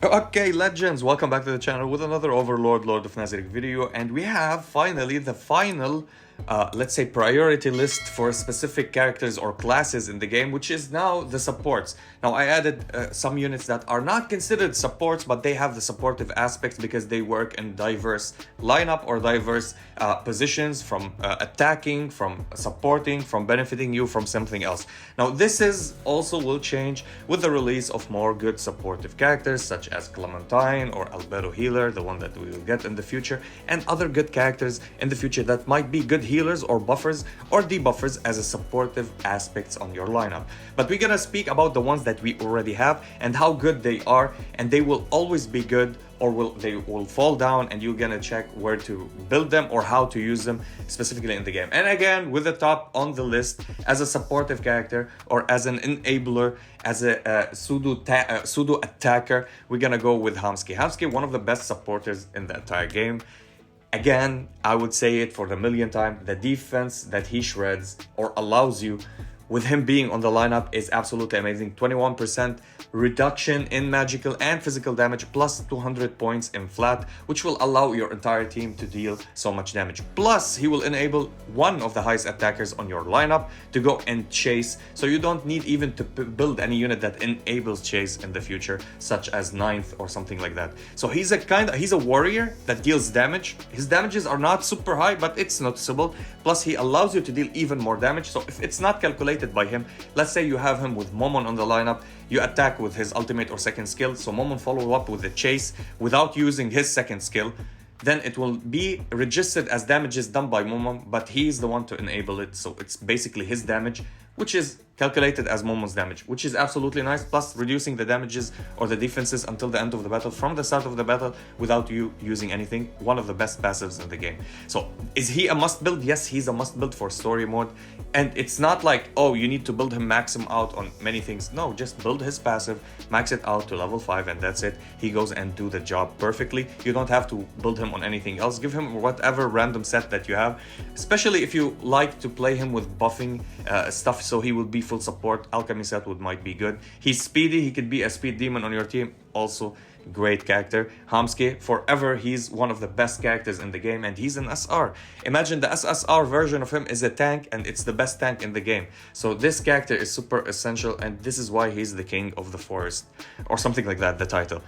Okay, legends, welcome back to the channel with another Overlord, Lord of Nazarick video, and we have finally the final, let's say, priority list for specific characters or classes in the game, which is now the supports. Now, I added some units that are not considered supports, but they have the supportive aspects because they work in diverse lineup or diverse positions, from attacking, from supporting, from benefiting you from something else. Now, this is also will change with the release of more good supportive characters such as Clementine or Albedo Healer, the one that we will get in the future, and other good characters in the future that might be good healers or buffers or debuffers as a supportive aspects on your lineup. But we're gonna speak about the ones that we already have and how good they are, and they will always be good, or they will fall down, and you're gonna check where to build them or how to use them specifically in the game. And again, with the top on the list as a supportive character or as an enabler, as a pseudo attacker, we're gonna go with Hamsky. Hamsky, one of the best supporters in the entire game. Again, I would say it for the millionth time, the defense that he shreds or allows you with him being on the lineup is absolutely amazing. 21% reduction in magical and physical damage, plus 200 points in flat, which will allow your entire team to deal so much damage. Plus, he will enable one of the highest attackers on your lineup to go and chase, so you don't need even to build any unit that enables chase in the future, such as ninth or something like that. So he's a warrior that deals damage. His damages are not super high, but it's noticeable. Plus, he allows you to deal even more damage. So if it's not calculated by him, let's say you have him with Momon on the lineup, you attack with his ultimate or second skill, so Momon follow up with the chase without using his second skill, then it will be registered as damages done by Momon, but he's the one to enable it, so it's basically his damage, which is calculated as Momon's damage, which is absolutely nice, plus reducing the damages or the defenses until the end of the battle from the start of the battle without you using anything. One of the best passives in the game. So is he a must build? Yes, he's a must build for story mode, and it's not like, oh, you need to build him, max him out on many things. No, just build his passive, max it out to level 5, and that's it. He goes and do the job perfectly. You don't have to build him on anything else. Give him whatever random set that you have, especially if you like to play him with buffing stuff, so he will be full support. Alchemy set might be good. He's speedy, he could be a speed demon on your team, also great character. Hamsky, forever, he's one of the best characters in the game, and he's an SR. Imagine the SSR version of him is a tank, and it's the best tank in the game. So this character is super essential, and this is why he's the king of the forest, or something like that, the title.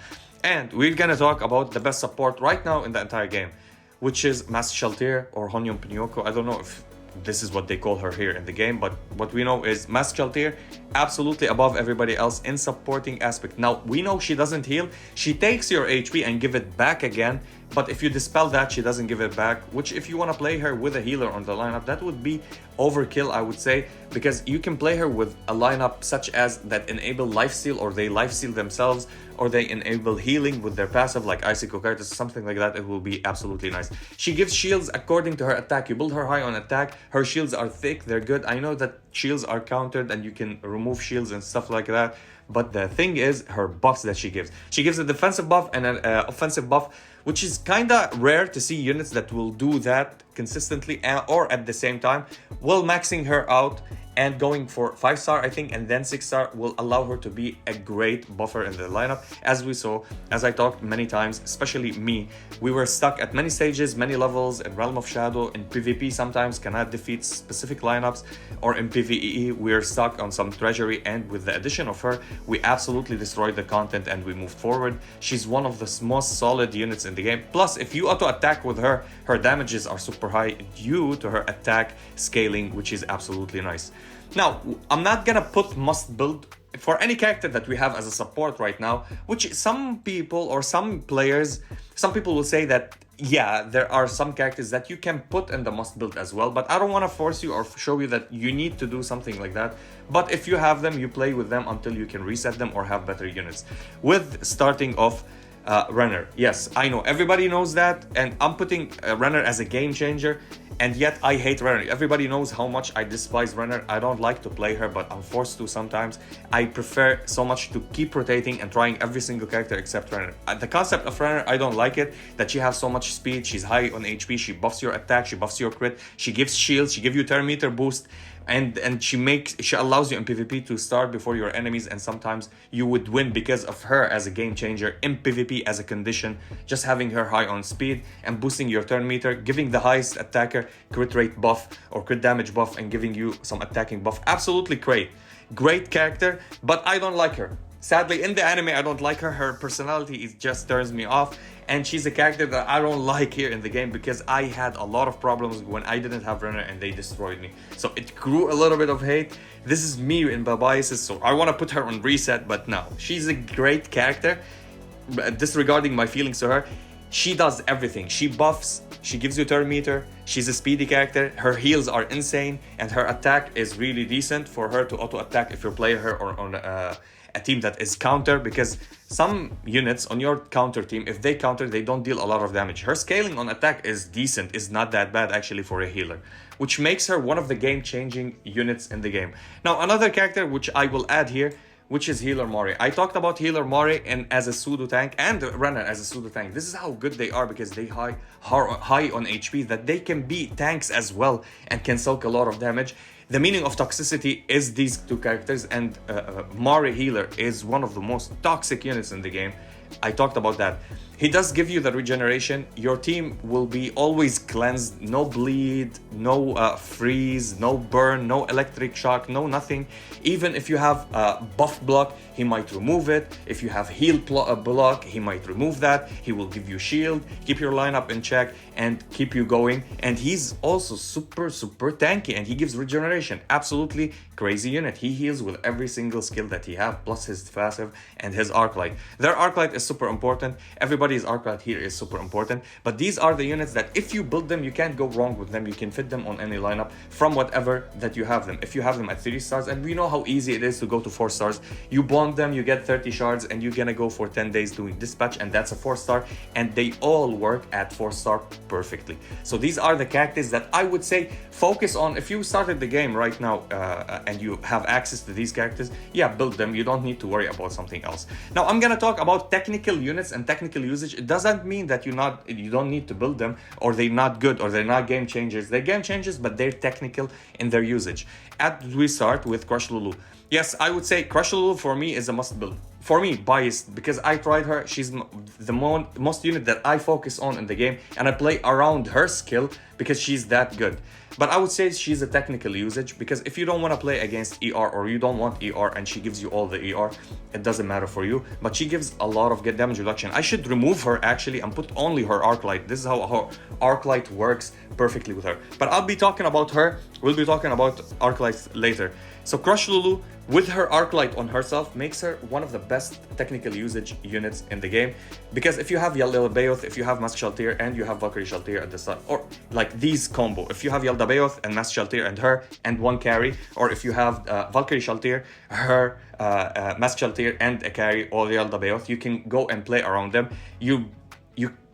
And we're gonna talk about the best support right now in the entire game, which is Mascelier or Honyon Pinyoko. I don't know if this is what they call her here in the game, but what we know is Mascelier absolutely above everybody else in supporting aspect. Now, we know she doesn't heal. She takes your HP and give it back again, but if you dispel that, she doesn't give it back, which if you want to play her with a healer on the lineup, that would be overkill, I would say, because you can play her with a lineup such as that enable lifesteal, or they lifesteal themselves, or they enable healing with their passive like Icicle Curtis, something like that. It will be absolutely nice. She gives shields according to her attack. You build her high on attack, her shields are thick, they're good. I know that shields are countered and you can remove shields and stuff like that, but the thing is her buffs that she gives. She gives a defensive buff and an offensive buff, which is kinda rare to see units that will do that consistently or at the same time. While maxing her out and going for 5-star, I think, and then 6-star will allow her to be a great buffer in the lineup. As we saw, as I talked many times, especially me, we were stuck at many stages, many levels in Realm of Shadow. In PvP sometimes cannot defeat specific lineups, or in PvE we're stuck on some treasury, and with the addition of her, we absolutely destroyed the content and we moved forward. She's one of the most solid units in the game. Plus, if you auto attack with her, her damages are super high due to her attack scaling, which is absolutely nice. Now, I'm not gonna put must build for any character that we have as a support right now, which some people or some players, some people will say that, yeah, there are some characters that you can put in the must build as well, but I don't want to force you or show you that you need to do something like that. But if you have them, you play with them until you can reset them or have better units. With starting off Renner, yes, I know everybody knows that, and I'm putting Renner as a game changer, and yet I hate Renner. Everybody knows how much I despise Renner. I don't like to play her, but I'm forced to sometimes. I prefer so much to keep rotating and trying every single character except Renner. The concept of Renner, I don't like it, that she has so much speed, she's high on HP, she buffs your attack, she buffs your crit, she gives shields, she gives you turn meter boost, and she allows you in PvP to start before your enemies, and sometimes you would win because of her as a game changer in PvP as a condition. Just having her high on speed and boosting your turn meter, giving the highest attacker crit rate buff or crit damage buff, and giving you some attacking buff. Absolutely great character, but I don't like her. Sadly, in the anime, I don't like her. Her personality just turns me off. And she's a character that I don't like here in the game because I had a lot of problems when I didn't have Renner and they destroyed me. So it grew a little bit of hate. This is me in my biases, so I want to put her on reset, but no. She's a great character. Disregarding my feelings to her, she does everything. She buffs, she gives you turn meter, she's a speedy character, her heals are insane, and her attack is really decent for her to auto-attack if you play her on a team that is counter, because some units on your counter team, if they counter, they don't deal a lot of damage. Her scaling on attack is decent, is not that bad actually for a healer, which makes her one of the game-changing units in the game. Now, another character which I will add here, which is Healer Mori. I talked about Healer Mori and as a pseudo tank and Renner as a pseudo tank. This is how good they are because they high on HP, that they can be tanks as well and can soak a lot of damage. The meaning of toxicity is these two characters, and Mori Healer is one of the most toxic units in the game. I talked about that. He does give you the regeneration. Your team will be always cleansed, no bleed, no freeze, no burn, no electric shock, no nothing. Even if you have buff block, he might remove it. If you have heal block, he might remove that. He will give you shield, keep your lineup in check, and keep you going. And he's also super tanky, and he gives regeneration. Absolutely crazy unit. He heals with every single skill that he have, plus his passive and his arc light. Their arc light is super important. Everybody's arc light here is super important. But these are the units that if you build them, you can't go wrong with them. You can fit them on any lineup from whatever that you have them. If you have them at 3 stars, and we know how easy it is to go to 4 stars, you bond them, you get 30 shards, and you're gonna go for 10 days doing dispatch, and that's a 4 star, and they all work at 4 star perfectly. So these are the characters that I would say focus on. If you started the game right now and you have access to these characters, yeah, build them. You don't need to worry about something else. Now I'm gonna talk about technical units and technical usage. It doesn't mean that you don't need to build them, or they're not good, or they're not game changers. They're game changers, but they're technical in their usage. We start with Crush Lulu. Yes, I would say Crush Lulu for me is a must build. For me, biased, because I tried her. She's the most unit that I focus on in the game, and I play around her skill because she's that good. But I would say she's a technical usage, because if you don't want to play against ER, or you don't want ER and she gives you all the ER, it doesn't matter for you. But she gives a lot of good damage reduction. I should remove her actually and put only her arc light. This is how her arc light works perfectly with her. But I'll be talking about her. We'll be talking about arc lights later. So Crush Lulu, with her arc light on herself, makes her one of the best technical usage units in the game. Because if you have Yaldabaoth, if you have Mascelier, and you have Valkyrie Shaltir at the start, or like these combo, if you have Yaldabaoth and Mascelier and her and one carry, or if you have Valkyrie Shaltir, her, Mascelier and a carry, or Yaldabaoth, you can go and play around them. You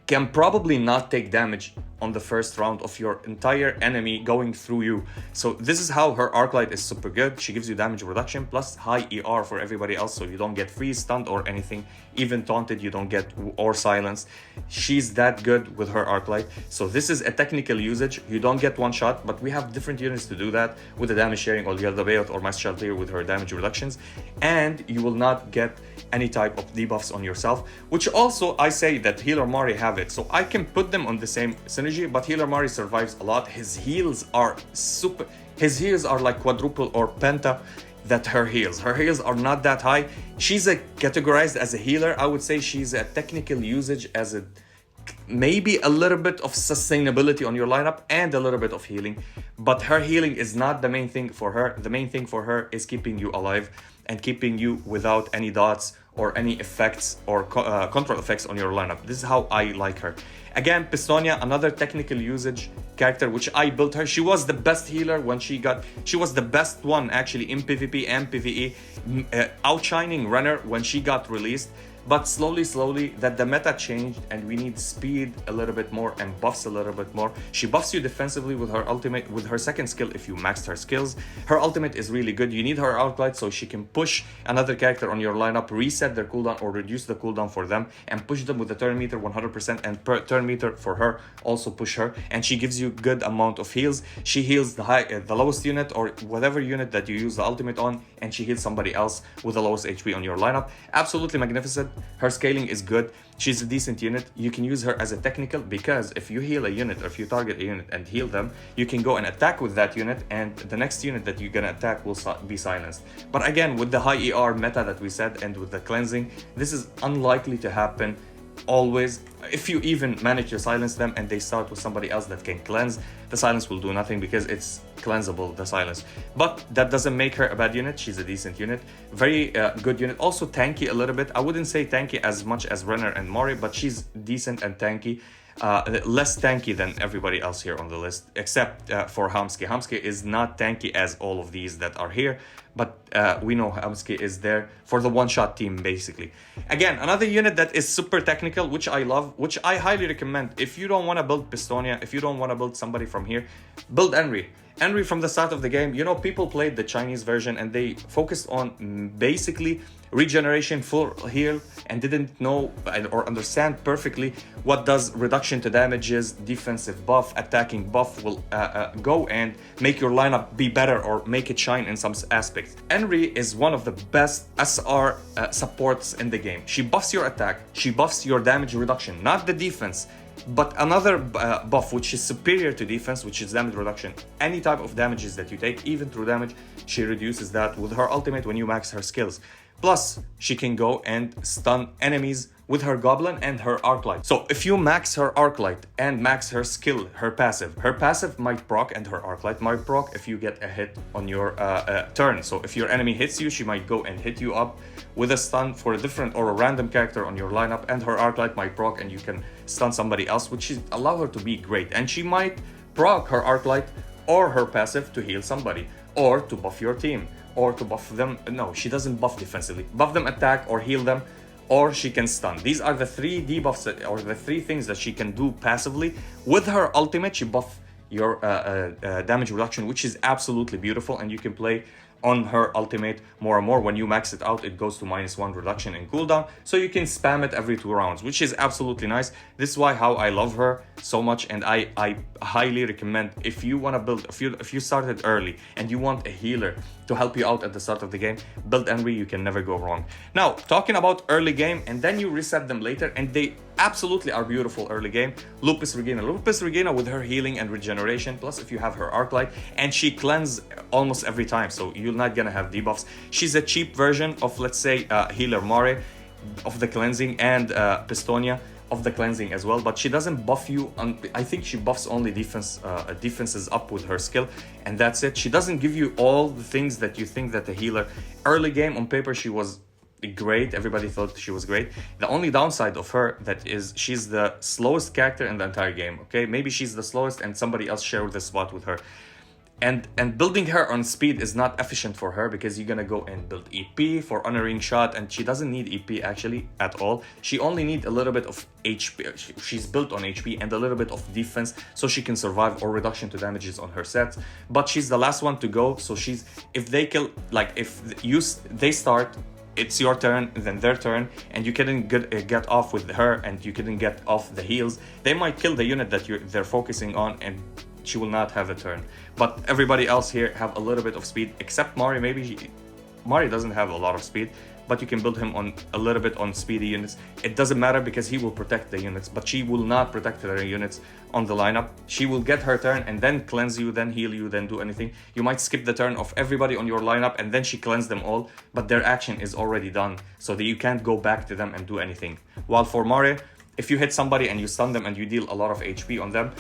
can probably not take damage on the first round of your entire enemy going through you. So this is how her arc light is super good. She gives you damage reduction plus high ER for everybody else, so you don't get freeze, stunned, or anything. Even taunted, you don't get, or silenced. She's that good with her arc light. So this is a technical usage. You don't get one shot, but we have different units to do that with the damage sharing, or Yaldabaoth or Mascelier with her damage reductions, and you will not get any type of debuffs on yourself, which also I say that Healer Mari have it. So I can put them on the same synergy, but Healer Mari survives a lot. His heals are super. His heals are like quadruple or penta that her heals. Her heals are not that high. She's categorized as a healer. I would say she's a technical usage as a maybe a little bit of sustainability on your lineup and a little bit of healing, but her healing is not the main thing for her. The main thing for her is keeping you alive and keeping you without any dots or any effects or control effects on your lineup. This is how I like her. Again, Pistonia, another technical usage character, which I built her. She was the best healer when she was the best one actually in PvP and PvE, outshining Renner when she got released. but slowly that the meta changed and we need speed a little bit more and buffs a little bit more. She buffs you defensively with her ultimate, with her second skill if you maxed her skills. Her ultimate is really good. You need her outlight so she can push another character on your lineup, reset their cooldown or reduce the cooldown for them, and push them with the turn meter 100%, and per turn meter for her also push her, and she gives you good amount of heals. She heals the lowest unit or whatever unit that you use the ultimate on, and she heals somebody else with the lowest HP on your lineup. Absolutely magnificent. Her scaling is good. She's a decent unit. You can use her as a technical, because if you heal a unit or if you target a unit and heal them, you can go and attack with that unit, and the next unit that you're gonna attack will be silenced. But again, with the high ER meta that we said and with the cleansing, this is unlikely to happen always. If you even manage to silence them and they start with somebody else that can cleanse, the silence will do nothing because it's cleansable, the silence. But that doesn't make her a bad unit. She's a decent unit, very good unit. Also tanky a little bit. I wouldn't say tanky as much as Renner and Mori, but she's decent and tanky. Less tanky than everybody else here on the list, except for Hamsky. Hamsky is not tanky as all of these that are here, but we know Hamsky is there for the one-shot team, basically. Again, another unit that is super technical, which I love, which I highly recommend. If you don't want to build Pistonia, if you don't want to build somebody from here, build Henry. Henry from the start of the game, you know, people played the Chinese version and they focused on basically regeneration, full heal, and didn't know or understand perfectly what does reduction to damages, defensive buff, attacking buff will go and make your lineup be better or make it shine in some aspects. Henry is one of the best SR supports in the game. She buffs your attack, she buffs your damage reduction, not the defense, but another buff which is superior to defense, which is damage reduction. Any type of damages that you take, even through damage, she reduces that with her ultimate when you max her skills. Plus, she can go and stun enemies with her Goblin and her Arclight. So if you max her Arclight and max her skill, her passive might proc and her Arclight might proc if you get a hit on your turn. So if your enemy hits you, she might go and hit you up with a stun for a different or a random character on your lineup, and her Arclight might proc and you can stun somebody else, which is allow her to be great. And she might proc her Arclight or her passive to heal somebody or to buff your team, or to buff them. No, she doesn't buff defensively. Buff them, attack, or heal them, or she can stun. These are the three debuffs or the three things that she can do passively. With her ultimate, she buff your damage reduction, which is absolutely beautiful, and you can play on her ultimate more and more. When you max it out, it goes to -1 reduction in cooldown, so you can spam it every 2 rounds, which is absolutely nice. This is why how I love her so much, and I highly recommend, if you want to build, if you started early and you want a healer to help you out at the start of the game, build Henry. You can never go wrong. Now, talking about early game, and then you reset them later, and they absolutely are beautiful early game. Lupus Regina with her healing and regeneration, plus if you have her Arclight, and she cleanses almost every time, so you're not gonna have debuffs. She's a cheap version of, let's say, healer Mori of the cleansing, and Pistonia of the cleansing as well, but she doesn't buff you on. I think she buffs only defenses up with her skill, and that's it. She doesn't give you all the things that you think that the healer. Early game on paper she was great, everybody thought she was great. The only downside of her that is she's the slowest character in the entire game. Okay, maybe she's the slowest and somebody else shared the spot with her, and building her on speed is not efficient for her, because you're gonna go and build EP for honoring shot, and she doesn't need EP actually at all. She only needs a little bit of HP. She's built on HP and a little bit of defense, so she can survive, or reduction to damages on her sets. But she's the last one to go, so she's, if they kill, like if they start, it's your turn, then their turn, and you couldn't get off with her, and you couldn't get off the heals, they might kill the unit that they're focusing on, and she will not have a turn. But everybody else here have a little bit of speed, except Mari. Mari doesn't have a lot of speed, but you can build him on a little bit on speedy units. It doesn't matter, because he will protect the units, but she will not protect her units on the lineup. She will get her turn and then cleanse you, then heal you, then do anything. You might skip the turn of everybody on your lineup, and then she cleanses them all, but their action is already done, so that you can't go back to them and do anything. While for Mari, if you hit somebody and you stun them and you deal a lot of HP on them,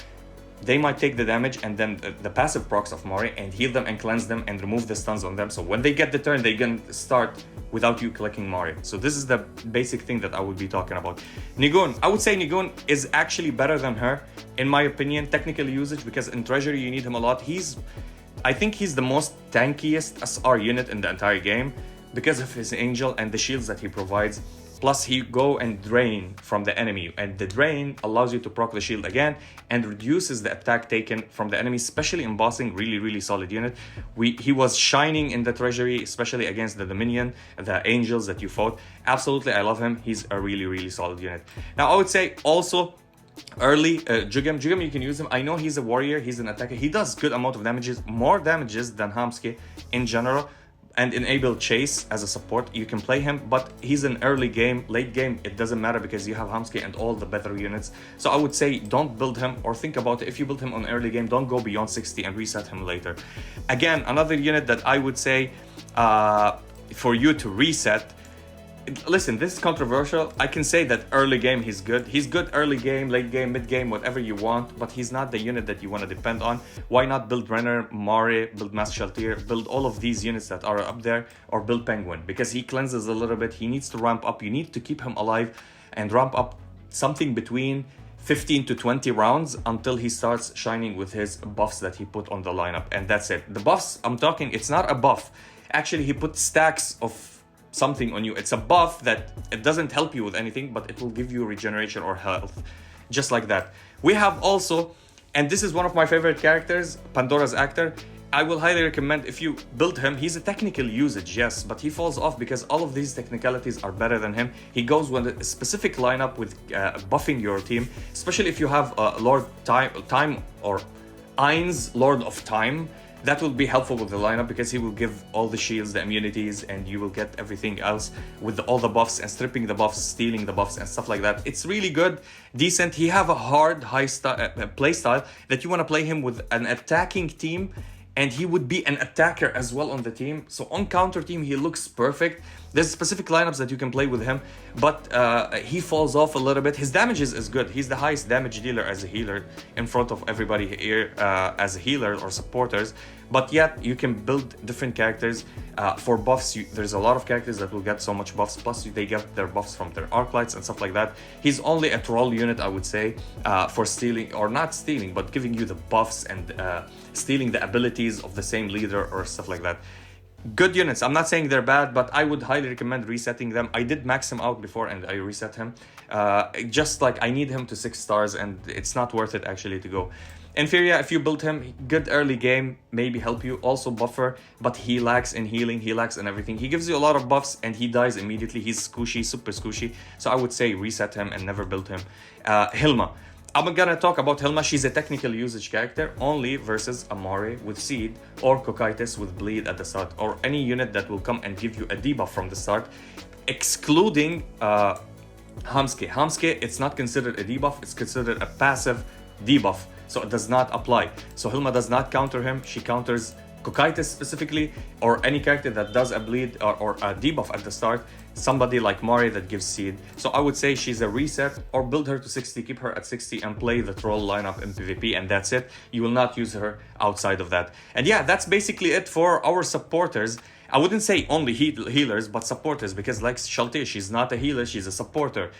they might take the damage, and then the passive procs of Mori, and heal them and cleanse them and remove the stuns on them. So when they get the turn, they can start without you clicking Mori. So this is the basic thing that I would be talking about. Nigun, I would say Nigun is actually better than her, in my opinion, technical usage, because in Treasury you need him a lot. I think he's the most tankiest SR unit in the entire game, because of his Angel and the shields that he provides. Plus he go and drain from the enemy, and the drain allows you to proc the shield again and reduces the attack taken from the enemy, especially in bossing. Really solid unit. He was shining in the treasury, especially against the Dominion, the angels that you fought. Absolutely, I love him. He's a really solid unit. Now I would say also early Jugem, you can use him. I know he's a warrior, he's an attacker, he does good amount of damages, more damages than Hamske in general, and enable chase as a support. You can play him, but he's an early game. Late game it doesn't matter because you have Hamske and all the better units. So I would say don't build him, or think about it. If you build him on early game, don't go beyond 60 and reset him later. Again, another unit that I would say for you to reset. Listen, this is controversial. I can say that early game he's good. He's good early game, late game, mid game, whatever you want, but he's not the unit that you want to depend on. Why not build Renner, Mare, build Mascelier, build all of these units that are up there, or build Penguin, because he cleanses a little bit. He needs to ramp up. You need to keep him alive and ramp up something between 15 to 20 rounds until he starts shining with his buffs that he put on the lineup, and that's it. The buffs I'm talking, it's not a buff. Actually, he put stacks of something on you. It's a buff that it doesn't help you with anything, but it will give you regeneration or health, just like that. We have also, and this is one of my favorite characters, Pandora's Actor. I will highly recommend if you build him. He's a technical usage, yes, but he falls off because all of these technicalities are better than him. He goes with a specific lineup with buffing your team, especially if you have Lord Time or Ain's Lord of Time. That will be helpful with the lineup because he will give all the shields, the immunities, and you will get everything else with all the buffs and stripping the buffs, stealing the buffs and stuff like that. It's really good, decent. He have a hard, high play style that you want to play him with an attacking team, and he would be an attacker as well on the team. So on counter team, he looks perfect. There's specific lineups that you can play with him, but he falls off a little bit. His damages is good. He's the highest damage dealer as a healer in front of everybody here as a healer or supporters. But yet you can build different characters for buffs. There's a lot of characters that will get so much buffs. Plus they get their buffs from their arc lights and stuff like that. He's only a troll unit, I would say, for stealing, or not stealing, but giving you the buffs and stealing the abilities of the same leader or stuff like that. Good units. I'm not saying they're bad, but I would highly recommend resetting them. I did max him out before and I reset him. Just like I need him to 6 stars and it's not worth it actually to go. Inferia, if you build him, good early game, maybe help you. Also buffer, but he lacks in healing, he lacks in everything. He gives you a lot of buffs and he dies immediately. He's squishy, super squishy. So I would say reset him and never build him. Hilma. I'm gonna talk about Hilma. She's a technical usage character only versus Amare with Seed, or Cocytus with Bleed at the start, or any unit that will come and give you a debuff from the start, excluding Hamske. Hamske, it's not considered a debuff, it's considered a passive debuff, so it does not apply. So Hilma does not counter him, she counters Cocytus specifically, or any character that does a bleed or a debuff at the start, somebody like Mari that gives Seed. So I would say she's a reset, or build her to 60, keep her at 60 and play the troll lineup in PvP, and that's it. You will not use her outside of that. And yeah, that's basically it for our supporters. I wouldn't say only healers, but supporters, because like Shaltir, she's not a healer, she's a supporter,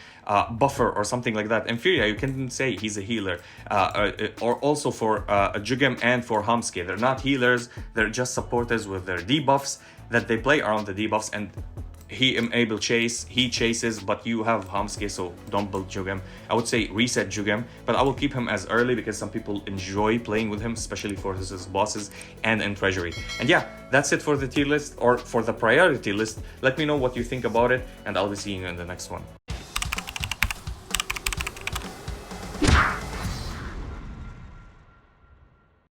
buffer or something like that. Inferia, you can say he's a healer, or also for Jugem and for Hamske. They're not healers, they're just supporters with their debuffs that they play around the debuffs, and he enable chase, he chases, but you have Hamske, so don't build Jugem. I would say reset Jugem, but I will keep him as early because some people enjoy playing with him, especially for his bosses and in treasury. And yeah, that's it for the tier list, or for the priority list. Let me know what you think about it, and I'll be seeing you in the next one.